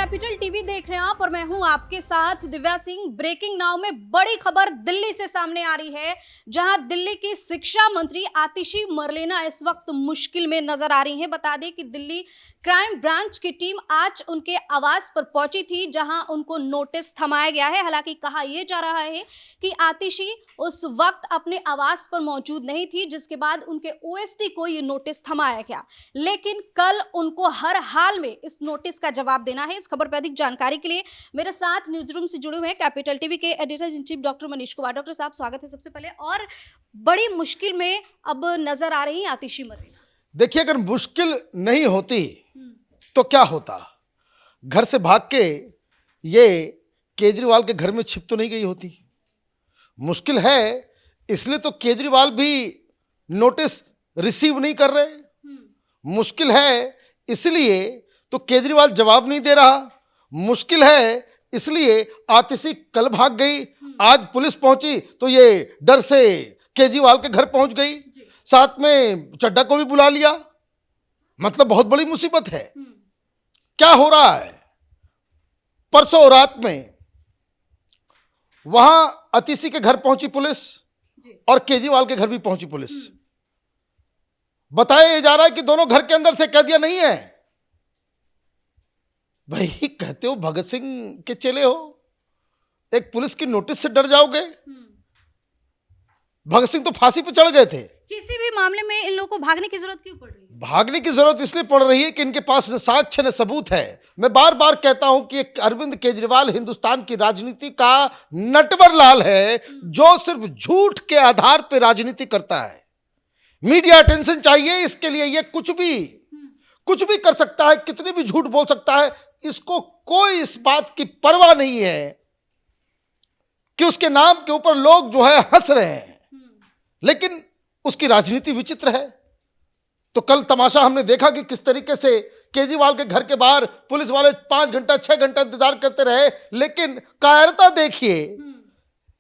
Capital TV देख रहे हैं आप और मैं हूं आपके साथ दिव्या सिंह। ब्रेकिंग नाउ में बड़ी खबर दिल्ली से सामने आ रही है, जहां दिल्ली की शिक्षा मंत्री आतिशी मरलेना इस वक्त मुश्किल में नजर आ रही हैं। बता दें कि दिल्ली क्राइम ब्रांच की टीम आज उनके आवास पर पहुंची थी, जहां उनको नोटिस थमाया गया है। हालांकि कहा यह जा रहा है कि आतिशी उस वक्त अपने आवास पर मौजूद नहीं थी, जिसके बाद उनके ओएसडी को यह नोटिस थमाया गया, लेकिन कल उनको हर हाल में इस नोटिस का जवाब देना है। इस खबर पर अधिक जानकारी के लिए मेरे साथ न्यूज रूम से जुड़े हुए हैं कैपिटल टीवी के editor in chief doctor Manish Kumar. Doctor साहब, स्वागत है सबसे पहले। और बड़ी मुश्किल में अब नजर आ रही है आतिशी मरलेना। देखिए, अगर मुश्किल नहीं होती तो क्या होता? घर से भाग के ये केजरीवाल के घर में छिप तो नहीं गई होती। मुश्किल है इसलिए तो केजरीवाल भी नोटिस रिसीव नहीं कर रहे। मुश्किल है इसलिए तो केजरीवाल जवाब नहीं दे रहा। मुश्किल है इसलिए आतिशी कल भाग गई, आज पुलिस पहुंची तो ये डर से केजरीवाल के घर पहुंच गई, साथ में चड्डा को भी बुला लिया। मतलब बहुत बड़ी मुसीबत है। क्या हो रहा है? परसों रात में वहां आतिशी के घर पहुंची पुलिस और केजरीवाल के घर भी पहुंची पुलिस। बताया जा रहा है कि दोनों घर के अंदर से कैदियां नहीं है। भाई, कहते हो भगत सिंह के चेले हो, एक पुलिस की नोटिस से डर जाओगे? भगत सिंह तो फांसी पे चढ़ गए थे। किसी भी मामले में इन लोगों को भागने की जरूरत क्यों पड़ रही है? भागने की जरूरत इसलिए पड़ रही है कि इनके पास न साक्ष्य न सबूत है। मैं बार बार कहता हूं कि एक अरविंद केजरीवाल हिंदुस्तान की राजनीति का नटवर लाल है, जो सिर्फ झूठ के आधार पर राजनीति करता है। मीडिया अटेंशन चाहिए इसके लिए, ये कुछ भी कर सकता है, कितने भी झूठ बोल सकता है। इसको कोई इस बात की परवाह नहीं है कि उसके नाम के ऊपर लोग जो है हंस रहे हैं, लेकिन उसकी राजनीति विचित्र है। तो कल तमाशा हमने देखा कि किस तरीके से केजरीवाल के घर के बाहर पुलिस वाले 5 घंटा 6 घंटा इंतजार करते रहे, लेकिन कायरता देखिए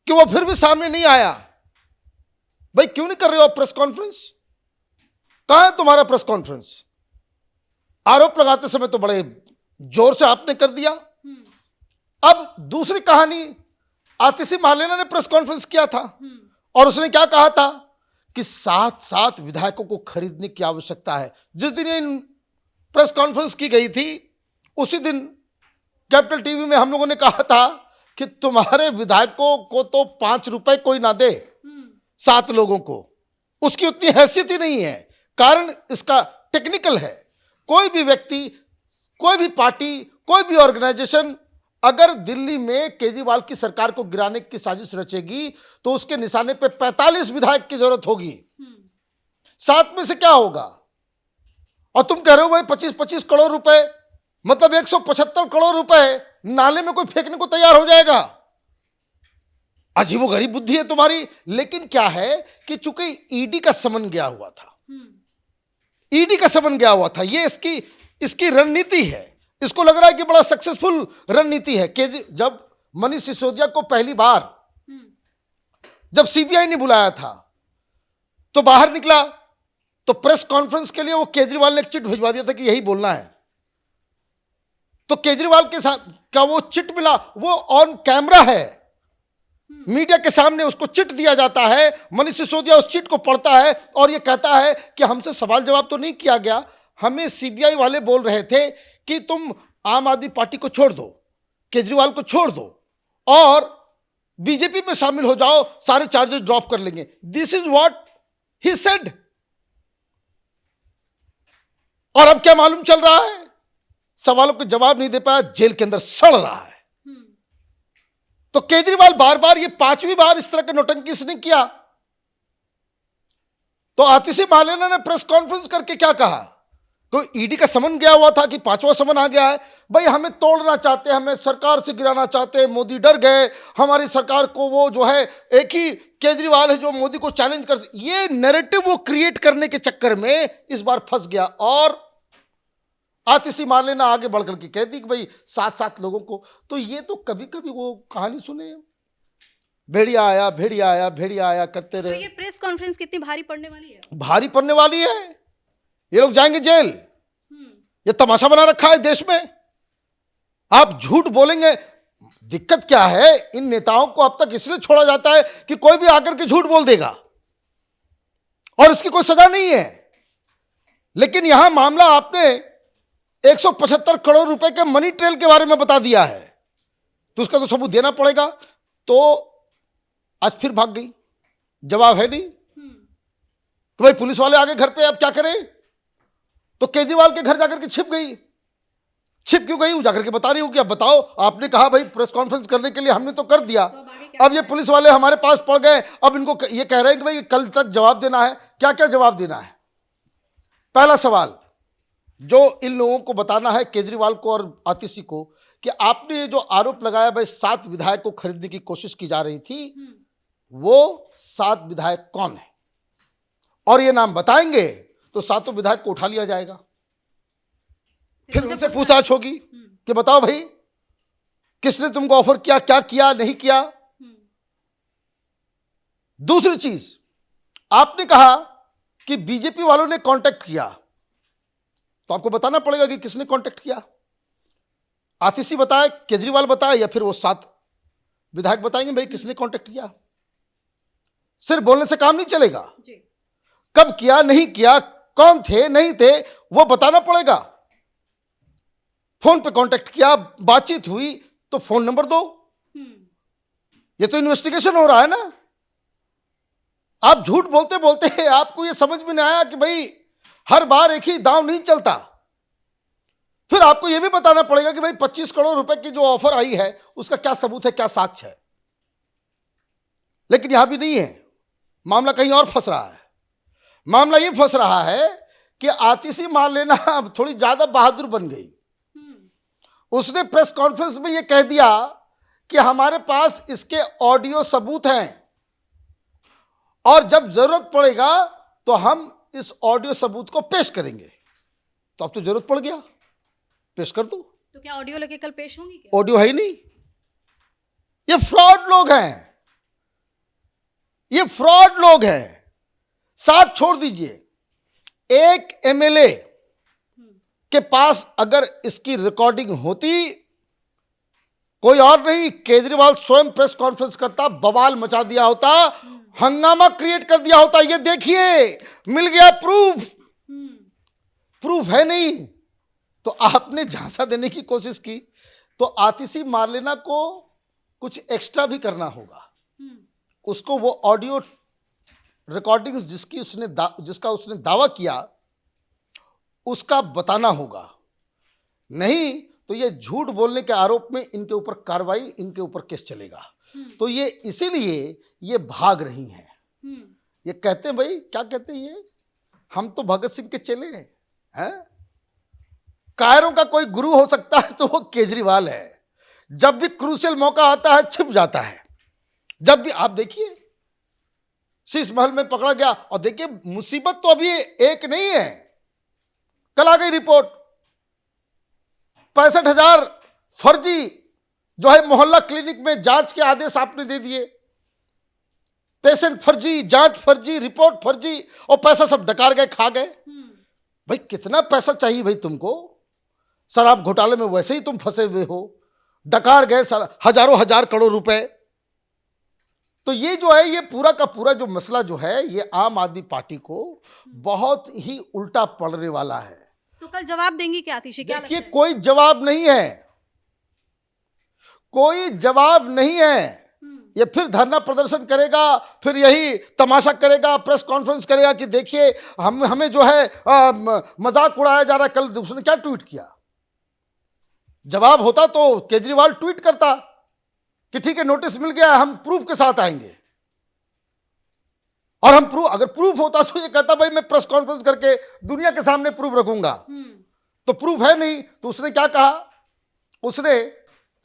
कि वो फिर भी सामने नहीं आया। भाई, क्यों नहीं कर रहे हो आप प्रेस कॉन्फ्रेंस? कहां है तुम्हारा प्रेस कॉन्फ्रेंस? आरोप लगाते समय तो बड़े जोर से आपने कर दिया। अब दूसरी कहानी, आतिशी मरलेना ने प्रेस कॉन्फ्रेंस किया था और उसने क्या कहा था कि 7 विधायकों को खरीदने की आवश्यकता है। जिस दिन ये प्रेस कॉन्फ्रेंस की गई थी उसी दिन कैपिटल टीवी में हम लोगों ने कहा था कि तुम्हारे विधायकों को तो 5 रुपए कोई ना दे, 7 लोगों को उसकी उतनी हैसियत ही नहीं है। कारण इसका टेक्निकल है। कोई भी व्यक्ति, कोई भी पार्टी, कोई भी ऑर्गेनाइजेशन अगर दिल्ली में केजरीवाल की सरकार को गिराने की साजिश रचेगी तो उसके निशाने पे 45 विधायक की जरूरत होगी। 7 में से क्या होगा? और तुम कह रहे हो भाई 25-25 करोड़ रुपए, मतलब 175 करोड़ रुपए नाले में कोई फेंकने को तैयार हो जाएगा। अजीबोगरीब बुद्धि है तुम्हारी। लेकिन क्या है कि चूंकि ईडी का समन गया हुआ था, ये इसकी रणनीति है। इसको लग रहा है कि बड़ा सक्सेसफुल रणनीति है। कि जब मनीष सिसोदिया को पहली बार जब सीबीआई ने बुलाया था तो बाहर निकला तो प्रेस कॉन्फ्रेंस के लिए वो केजरीवाल ने एक चिट भिजवा दिया था कि यही बोलना है। तो केजरीवाल के साथ का वो चिट मिला, वो ऑन कैमरा है, मीडिया के सामने उसको चिट दिया जाता है। मनीष सिसोदिया उस चिट को पढ़ता है और ये कहता है कि हमसे सवाल जवाब तो नहीं किया गया, हमें सीबीआई वाले बोल रहे थे कि तुम आम आदमी पार्टी को छोड़ दो, केजरीवाल को छोड़ दो और बीजेपी में शामिल हो जाओ, सारे चार्जेस ड्रॉप कर लेंगे। This is what he said. और अब क्या मालूम चल रहा है? सवालों के जवाब नहीं दे पाया, जेल के अंदर सड़ रहा है। तो केजरीवाल बार बार, ये 5वीं बार इस तरह के नौटंकी इसने किया। तो आतिशी मरलेना ने प्रेस कॉन्फ्रेंस करके क्या कहा? तो ईडी का समन गया हुआ था कि 5वां समन आ गया है। भाई, हमें तोड़ना चाहते हैं, हमें सरकार से गिराना चाहते हैं, मोदी डर गए, हमारी सरकार को वो जो है एक ही केजरीवाल है जो मोदी को चैलेंज कर, ये नैरेटिव वो क्रिएट करने के चक्कर में इस बार फंस गया। और आतिशी मरलेना आगे बढ़कर के कहती कि भाई 7 लोगों को। तो ये तो कभी कभी वो कहानी सुने, भेड़िया आया भेड़िया आया भेड़िया आया करते रहे। तो ये प्रेस कॉन्फ्रेंस कितनी भारी पड़ने वाली है? भारी पड़ने वाली है। ये लोग जाएंगे जेल। ये तमाशा बना रखा है देश में। आप झूठ बोलेंगे। दिक्कत क्या है, इन नेताओं को अब तक इसलिए छोड़ा जाता है कि कोई भी आकर के झूठ बोल देगा और इसकी कोई सजा नहीं है। लेकिन यहां मामला आपने 175 करोड़ रुपए के मनी ट्रेल के बारे में बता दिया है, तो उसका तो सबूत देना पड़ेगा। तो आज फिर भाग गई, जवाब है नहीं कि भाई पुलिस वाले आगे घर पे, अब क्या करें। तो केजरीवाल के घर जाकर के छिप गई। छिप क्यों गई, वो जाकर के बता रही हूँ कि अब बताओ, आपने कहा भाई प्रेस कॉन्फ्रेंस करने के लिए, हमने तो कर दिया, अब ये पुलिस वाले हमारे पास पड़ गए, अब इनको ये कह रहे हैं कि भाई कल तक जवाब देना है। क्या क्या जवाब देना है? पहला सवाल जो इन लोगों को बताना है, केजरीवाल को और आतिशी को, कि आपने ये जो आरोप लगाया भाई 7 विधायक को खरीदने की कोशिश की जा रही थी, वो 7 विधायक कौन है, और ये नाम बताएंगे तो 7 विधायक को उठा लिया जाएगा। फिर उनसे पूछताछ होगी कि बताओ भाई किसने तुमको ऑफर किया, क्या किया, नहीं किया। दूसरी चीज, आपने कहा कि बीजेपी वालों ने कांटेक्ट किया, तो आपको बताना पड़ेगा कि किसने कांटेक्ट किया। आतिशी बताए, केजरीवाल बताए, या फिर वो 7 विधायक बताएंगे भाई किसने कांटेक्ट किया। सिर्फ बोलने से काम नहीं चलेगा, कब किया, नहीं किया, कौन थे, नहीं थे, वो बताना पड़ेगा। फोन पे कांटेक्ट किया, बातचीत हुई, तो फोन नंबर दो। ये तो इन्वेस्टिगेशन हो रहा है ना। आप झूठ बोलते बोलते आपको ये समझ में नहीं आया कि भाई हर बार एक ही दांव नहीं चलता। फिर आपको यह भी बताना पड़ेगा कि भाई 25 करोड़ रुपए की जो ऑफर आई है उसका क्या सबूत है, क्या साक्ष्य है। लेकिन यहां भी नहीं है, मामला कहीं और फंस रहा है। मामला ये फंस रहा है कि आतिशी मान लेना अब थोड़ी ज्यादा बहादुर बन गई। उसने प्रेस कॉन्फ्रेंस में यह कह दिया कि हमारे पास इसके ऑडियो सबूत हैं और जब जरूरत पड़ेगा तो हम इस ऑडियो सबूत को पेश करेंगे। तो अब तो जरूरत पड़ गया, पेश कर दो। तो क्या ऑडियो लेके कल पेश होंगी क्या? ऑडियो है ही नहीं। ये फ्रॉड लोग हैं, ये फ्रॉड लोग हैं। साथ छोड़ दीजिए, एक एमएलए के पास अगर इसकी रिकॉर्डिंग होती, कोई और नहीं, केजरीवाल स्वयं प्रेस कॉन्फ्रेंस करता, बवाल मचा दिया होता, हंगामा क्रिएट कर दिया होता। ये देखिए मिल गया प्रूफ। प्रूफ है नहीं, तो आपने झांसा देने की कोशिश की। तो आतिशी मार्लेना को कुछ एक्स्ट्रा भी करना होगा। उसको वो ऑडियो रिकॉर्डिंग जिसका उसने दावा किया उसका बताना होगा। नहीं तो ये झूठ बोलने के आरोप में इनके ऊपर कार्रवाई, इनके ऊपर केस चलेगा। तो ये इसीलिए ये भाग रही हैं। ये कहते हैं भाई, क्या कहते हैं ये, हम तो भगत सिंह के चेले हैं। कायरों का कोई गुरु हो सकता है तो वो केजरीवाल है। जब भी क्रूशियल मौका आता है छिप जाता है। जब भी आप देखिए शीश महल में पकड़ा गया, और देखिए मुसीबत तो अभी एक नहीं है, कल आ गई रिपोर्ट 65,000 फर्जी जो है मोहल्ला क्लिनिक में जांच के आदेश आपने दे दिए। पेशेंट फर्जी, जांच फर्जी, रिपोर्ट फर्जी, और पैसा सब डकार गए, खा गए। भाई कितना पैसा चाहिए भाई तुमको? शराब घोटाले में वैसे ही तुम फंसे हुए हो, डकार गए हजारों हजार करोड़ रुपए। तो ये जो है, ये पूरा का पूरा जो मसला जो है, ये आम आदमी पार्टी को बहुत ही उल्टा पड़ने वाला है। तो कल जवाब देंगी क्या आतिशी? क्या देखिए कोई जवाब नहीं है, कोई जवाब नहीं है। ये फिर धरना प्रदर्शन करेगा, फिर यही तमाशा करेगा, प्रेस कॉन्फ्रेंस करेगा कि देखिए हमें जो है मजाक उड़ाया जा रहा है। कल उसने क्या ट्वीट किया? जवाब होता तो केजरीवाल ट्वीट करता कि ठीक है नोटिस मिल गया, हम प्रूफ के साथ आएंगे। और हम प्रूफ, अगर प्रूफ होता तो ये कहता भाई मैं प्रेस कॉन्फ्रेंस करके दुनिया के सामने प्रूफ रखूंगा। तो प्रूफ है नहीं, तो उसने क्या कहा? उसने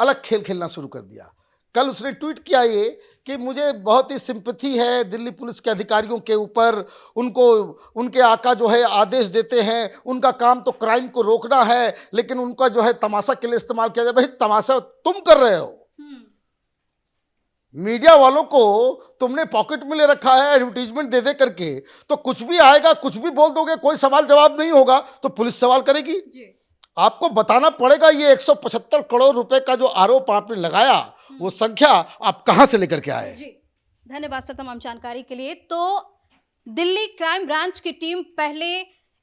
अलग खेल खेलना शुरू कर दिया। कल उसने ट्वीट किया ये कि मुझे बहुत ही सिंपैथी है दिल्ली पुलिस के अधिकारियों के ऊपर। उनको, उनके आका जो है आदेश देते हैं, उनका काम तो क्राइम को रोकना है, लेकिन उनका जो है तमाशा के लिए इस्तेमाल किया जाए। भाई तमाशा तुम कर रहे हो, मीडिया वालों को तुमने पॉकेट में ले रखा है एडवर्टीजमेंट दे दे करके। तो कुछ भी आएगा, कुछ भी बोल दोगे, कोई सवाल जवाब नहीं होगा तो पुलिस सवाल करेगी। आपको बताना पड़ेगा ये 175 करोड़ रुपए का जो आरोप आपने लगाया, वो संख्या आप कहां से लेकर के आए? जी, धन्यवाद सर तमाम जानकारी के लिए। तो दिल्ली क्राइम ब्रांच की टीम पहले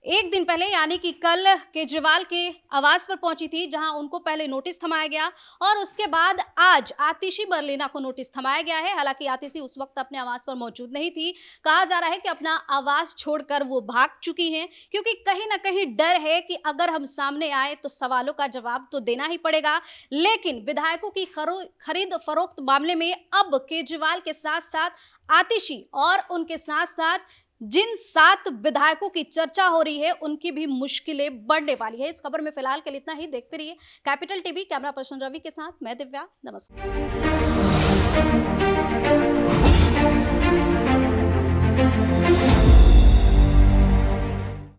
एक दिन पहले यानी कि कल केजरीवाल के आवास पर पहुंची थी, जहां उनको पहले नोटिस थमाया गया और उसके बाद आज आतिशी मरलेना को नोटिस थमाया गया है। हालांकि आतिशी उस वक्त अपने आवास पर मौजूद नहीं थी। कहा जा रहा है कि अपना आवास छोड़कर वो भाग चुकी हैं, क्योंकि कहीं ना कहीं डर है कि अगर हम सामने आए तो सवालों का जवाब तो देना ही पड़ेगा। लेकिन विधायकों की खरीद फरोख्त मामले में अब केजरीवाल के साथ साथ आतिशी और उनके साथ साथ जिन 7 विधायकों की चर्चा हो रही है, उनकी भी मुश्किलें बढ़ने वाली है। इस खबर में फिलहाल के लिए इतना ही। देखते रहिए capital TV. Camera person Ravi के साथ मैं दिव्या। नमस्कार।